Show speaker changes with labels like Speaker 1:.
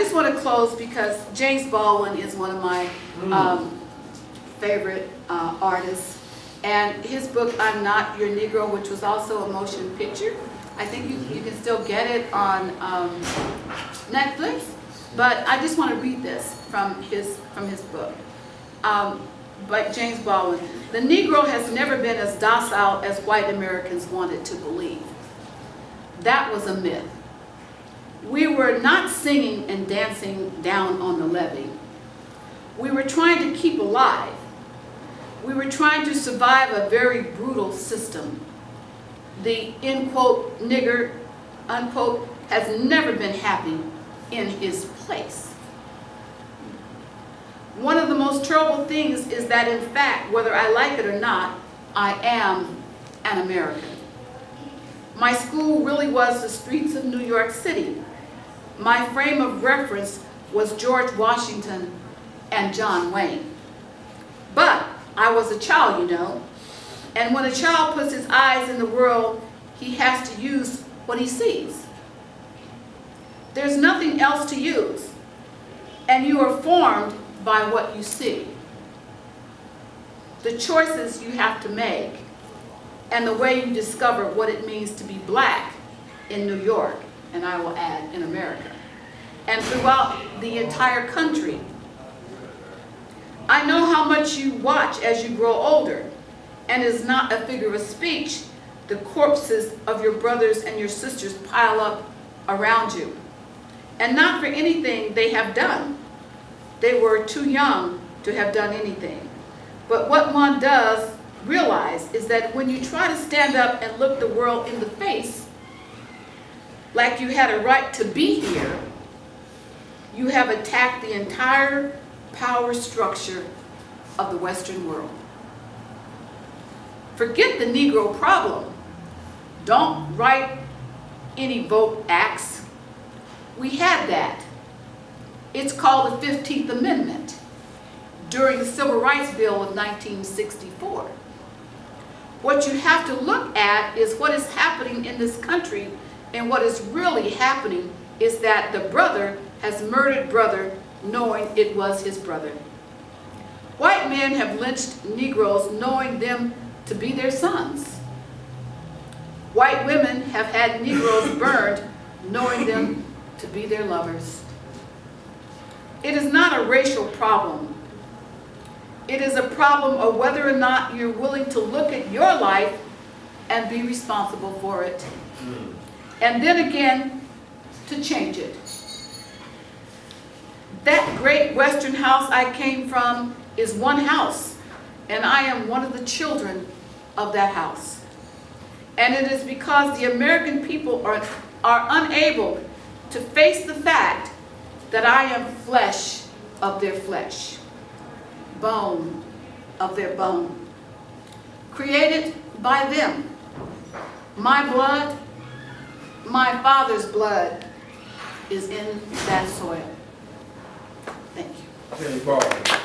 Speaker 1: just want to close because James Baldwin is one of my favorite artists. And his book, I'm Not Your Negro, which was also a motion picture. I think you can still get it on Netflix. But I just want to read this from his book. By James Baldwin. The Negro has never been as docile as white Americans wanted to believe. That was a myth. We were not singing and dancing down on the levee. We were trying to keep alive. We were trying to survive a very brutal system. The, end quote, nigger, unquote, has never been happy in his place. One of the most terrible things is that, in fact, whether I like it or not, I am an American. My school really was the streets of New York City. My frame of reference was George Washington and John Wayne. But I was a child, you know, and when a child puts his eyes in the world, he has to use what he sees. There's nothing else to use, and you are formed by what you see. The choices you have to make, and the way you discover what it means to be black in New York, and I will add, in America, and throughout the entire country. I know how much you watch as you grow older, and it is not a figure of speech. The corpses of your brothers and your sisters pile up around you, and not for anything they have done. They were too young to have done anything. But what one does realize is that when you try to stand up and look the world in the face, like you had a right to be here, you have attacked the entire power structure of the Western world. Forget the Negro problem. Don't write any vote acts. We had that. It's called the 15th Amendment during the Civil Rights Bill of 1964. What you have to look at is what is happening in this country, and what is really happening is that the brother has murdered brother knowing it was his brother. White men have lynched Negroes knowing them to be their sons. White women have had Negroes burned knowing them to be their lovers. It is not a racial problem. It is a problem of whether or not you're willing to look at your life and be responsible for it. And then again, to change it. That great Western house I came from is one house, and I am one of the children of that house. And it is because the American people are unable to face the fact that I am flesh of their flesh, bone of their bone, created by them. My blood, my father's blood, is in that soil. Thank you.
Speaker 2: Kinney Baldwin.